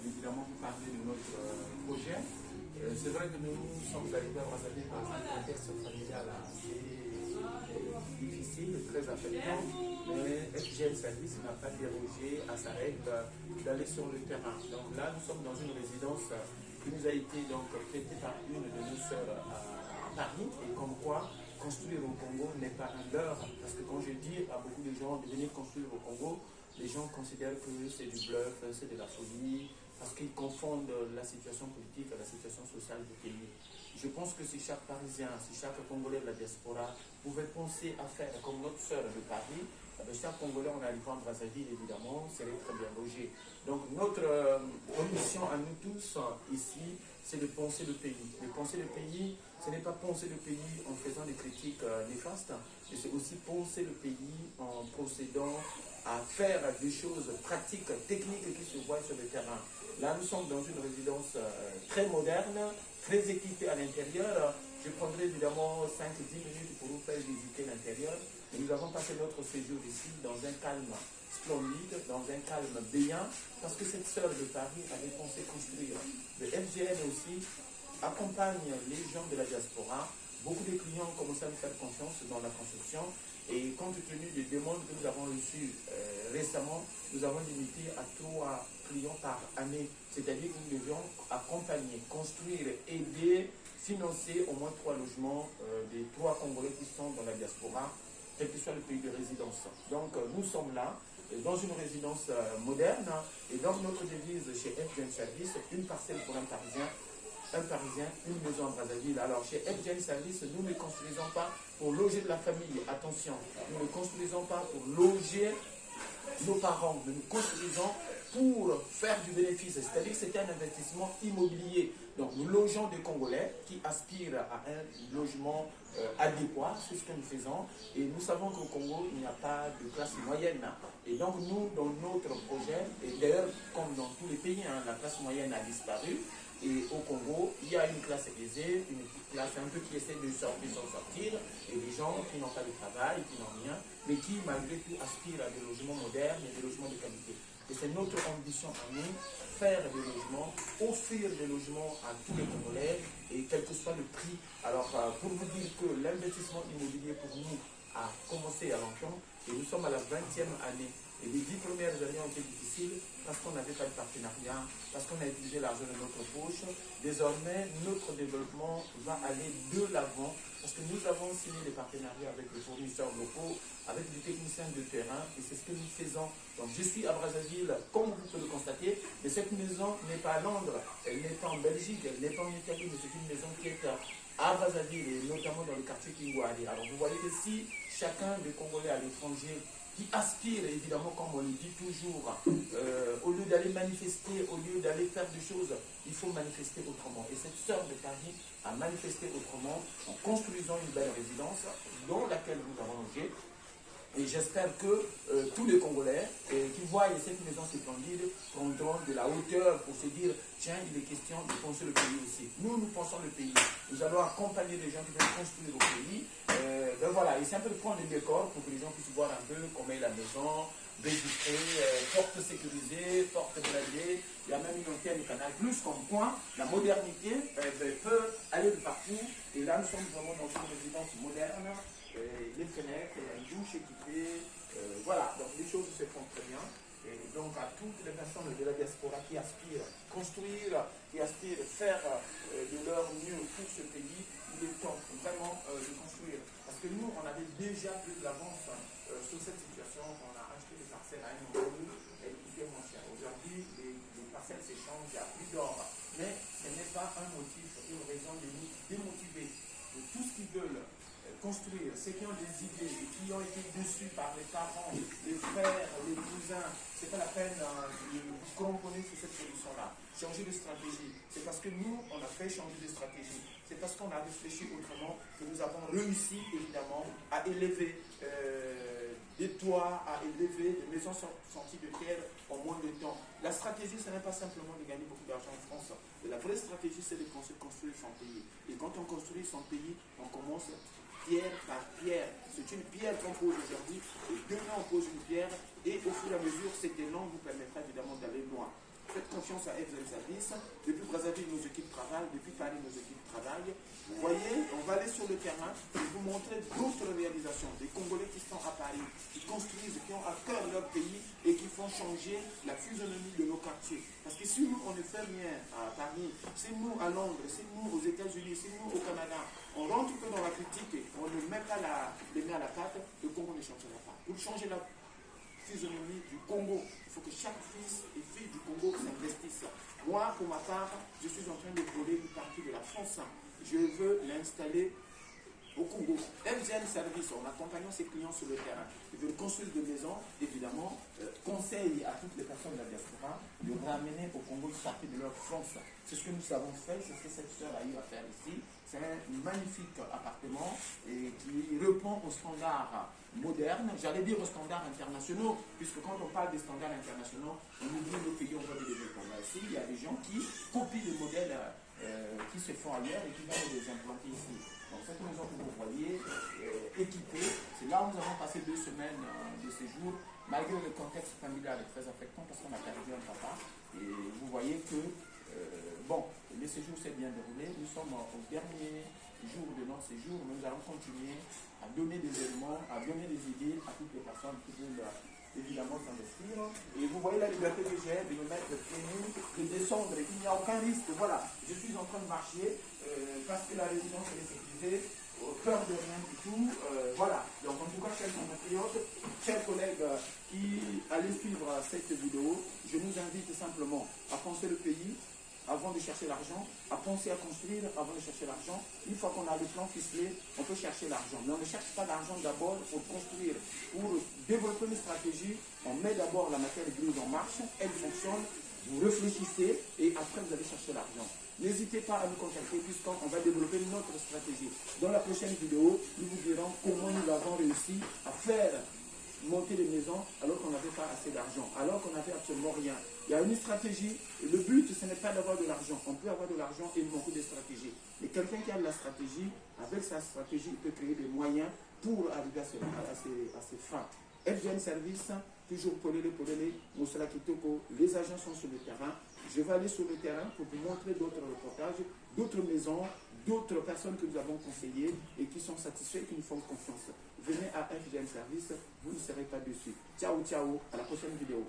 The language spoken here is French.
évidemment vous parler de notre projet. C'est vrai que nous sommes arrivés à Brazzaville dans un contexte familial assez difficile, très affectant, mais FGN Service n'a pas dérogé à sa règle d'aller sur le terrain. Donc là, nous sommes dans une résidence qui nous a été donc prêtée par une de nos sœurs à Paris, et comme quoi construire au Congo n'est pas un leurre, parce que quand je dis à beaucoup de gens de venir construire au Congo, les gens considèrent que c'est du bluff, c'est de la folie, parce qu'ils confondent la situation politique à la situation sociale du pays. Je pense que si chaque Parisien, si chaque Congolais de la diaspora pouvait penser à faire comme notre sœur de Paris, chaque Congolais en arrivant à Brazzaville, évidemment, serait très bien logé. Donc notre mission à nous tous ici, c'est de penser le pays. De penser le pays, ce n'est pas penser le pays en faisant des critiques néfastes, mais c'est aussi penser le pays en procédant à faire des choses pratiques, techniques qui se voient sur le terrain. Là, nous sommes dans une résidence très moderne, très équipée à l'intérieur. Je prendrai évidemment 5-10 minutes pour vous faire visiter l'intérieur. Nous avons passé notre séjour ici dans un calme splendide, dans un calme béant, parce que cette sœur de Paris avait pensé construire. Le FGN aussi accompagne les gens de la diaspora. Beaucoup de clients ont commencé à nous faire confiance dans la construction. Et compte tenu des demandes que nous avons reçues récemment, nous avons limité à 3 clients par année. C'est-à-dire que nous devions accompagner, construire, aider, financer au moins 3 logements des 3 Congolais qui sont dans la diaspora, quel que soit le pays de résidence. Donc nous sommes là, dans une résidence moderne, et donc notre devise chez FGN Service, une parcelle pour un Parisien, une maison à Brazzaville. Alors chez FGN Service, nous ne construisons pas pour loger de la famille, attention, nous ne construisons pas pour loger nos parents, nous construisons pour faire du bénéfice, c'est-à-dire que c'est un investissement immobilier. Donc nous logeons des Congolais qui aspirent à un logement adéquat, c'est ce que nous faisons, et nous savons qu'au Congo, il n'y a pas de classe moyenne. Et donc nous, dans notre projet, et d'ailleurs comme dans tous les pays, la classe moyenne a disparu, et au Congo, il y a une classe aisée, une classe un peu qui essaie de s'en sortir, et des gens qui n'ont pas de travail, qui n'ont rien, mais qui malgré tout aspirent à des logements modernes et des logements de qualité. Et c'est notre ambition à nous, faire des logements, offrir des logements à tous les Congolais, et quel que soit le prix. Alors pour vous dire que l'investissement immobilier pour nous a commencé à l'enfant, et nous sommes à la 20e année. Et les 10 premières années ont été difficiles parce qu'on n'avait pas de partenariat, parce qu'on a utilisé l'argent de notre poche. Désormais, notre développement va aller de l'avant parce que nous avons signé des partenariats avec les fournisseurs locaux, avec les techniciens de terrain, et c'est ce que nous faisons. Donc je suis à Brazzaville, comme vous pouvez le constater, mais cette maison n'est pas à Londres, elle n'est pas en Belgique, elle n'est pas en Italie, mais c'est une maison qui est à Brazzaville, et notamment dans le quartier Kingouari. Alors vous voyez que si chacun des Congolais à l'étranger qui aspire, évidemment, comme on le dit toujours, au lieu d'aller manifester, au lieu d'aller faire des choses, il faut manifester autrement. Et cette sœur de Paris a manifesté autrement en construisant une belle résidence dans laquelle nous avons logé. Et j'espère que tous les Congolais qui voient cette maison splendide prendront de la hauteur pour se dire tiens, il est question de penser le pays aussi. Nous pensons le pays. Nous allons accompagner les gens qui veulent construire au pays. Donc voilà, et c'est un peu de prendre le décor pour que les gens puissent voir un peu comment est la maison, vitrée, porte sécurisée, porte blindée. Il y a même une antenne Canal Plus comme point. La modernité peut aller de partout. Et là, nous sommes vraiment dans une résidence moderne. Les fenêtres, il y a une douche équipée, voilà, donc les choses se font très bien. Et donc à toutes les personnes de la diaspora qui aspirent à construire, qui aspirent à faire de leur mieux pour ce pays, il est temps vraiment de construire. Parce que nous, on avait déjà pris de l'avance sur cette situation, on a acheté des parcelles à 1 euro et qui étaient moins chères. Aujourd'hui, les parcelles s'échangent à plus d'or, mais ce n'est pas un motif, une raison de nous démotiver de tout ce qu'ils veulent construire, ceux qui ont des idées et qui ont été déçus par les parents, les frères, les cousins, c'est pas la peine de vous cramponner sur cette solution-là. Changer de stratégie. C'est parce que nous, on a fait changer de stratégie. C'est parce qu'on a réfléchi autrement que nous avons réussi, évidemment, à élever des toits, à élever des maisons sorties de terre en moins de temps. La stratégie, ce n'est pas simplement de gagner beaucoup d'argent en France. La vraie stratégie, c'est de construire son pays. Et quand on construit son pays, on commence pierre par pierre. C'est une pierre qu'on pose aujourd'hui, et demain on pose une pierre, et au fur et à mesure, cet élan vous permettra évidemment d'aller loin. Faites confiance à FGN Service. Depuis Brazzaville, nos équipes travaillent. Depuis Paris, nos équipes travaillent. Vous voyez, on va aller sur le terrain et vous montrer d'autres réalisations. Des Congolais qui sont à Paris, qui construisent, qui ont à cœur leur pays et qui font changer la physionomie de nos quartiers. Parce que si nous, on ne fait rien à Paris, c'est nous à Londres, c'est nous aux États-Unis, c'est nous au Canada, on rentre que dans la critique, on ne met pas les mains à la pâte, le Congo ne changera pas. Pour changer la physionomie du Congo, il faut que chaque fils et fille du Congo s'investisse. Moi, pour ma part, je suis en train de voler une partie de la France. Je veux l'installer au Congo. FGN Service, en accompagnant ses clients sur le terrain, ils veulent construire des maisons, évidemment, conseille à toutes les personnes de la diaspora de ramener au Congo une partie de leur France. C'est ce que nous avons fait, c'est ce que cette sœur a eu à faire ici. C'est un magnifique appartement et qui répond aux standards modernes, j'allais dire aux standards internationaux, puisque quand on parle des standards internationaux, on oublie nos pays en voie de développement. Ici, il y a des gens qui copient des modèles qui se font ailleurs et qui viennent les implanter ici. Donc cette maison que vous voyez équipée, c'est là où nous avons passé 2 semaines de séjour, malgré le contexte familial est très affectant parce qu'on a perdu un papa. Et vous voyez que, bon, le séjour s'est bien déroulé, nous sommes au dernier jour de notre séjour, mais nous allons continuer à donner des éléments, à donner des idées à toutes les personnes qui veulent évidemment s'investir. Et vous voyez la liberté que j'ai de me mettre pieds nus, de descendre, il n'y a aucun risque. Voilà, je suis en train de marcher parce que la résidence est sécurisée, peur de rien du tout. Voilà, donc en tout cas, chers compatriotes, chers collègues qui allez suivre cette vidéo, je nous invite simplement à penser le pays avant de chercher l'argent, à penser à construire avant de chercher l'argent. Une fois qu'on a le plan ficelé, on peut chercher l'argent. Mais on ne cherche pas l'argent d'abord pour construire. Pour développer une stratégie, on met d'abord la matière grise en marche, elle fonctionne, vous réfléchissez et après vous allez chercher l'argent. N'hésitez pas à nous contacter puisqu'on va développer notre stratégie. Dans la prochaine vidéo, nous vous dirons comment nous avons réussi à faire monter des maisons alors qu'on n'avait pas assez d'argent, alors qu'on n'avait absolument rien. Il y a une stratégie, le but ce n'est pas d'avoir de l'argent, on peut avoir de l'argent et manquer de stratégie. Mais quelqu'un qui a de la stratégie, avec sa stratégie, il peut créer des moyens pour arriver à ses fins. FGN Service, toujours Polélé, Moussala Kitoko, les agents sont sur le terrain. Je vais aller sur le terrain pour vous montrer d'autres reportages, d'autres maisons, d'autres personnes que nous avons conseillées et qui sont satisfaits et qui nous font confiance. Venez à FGN Service, vous ne serez pas déçus. Ciao, ciao, à la prochaine vidéo.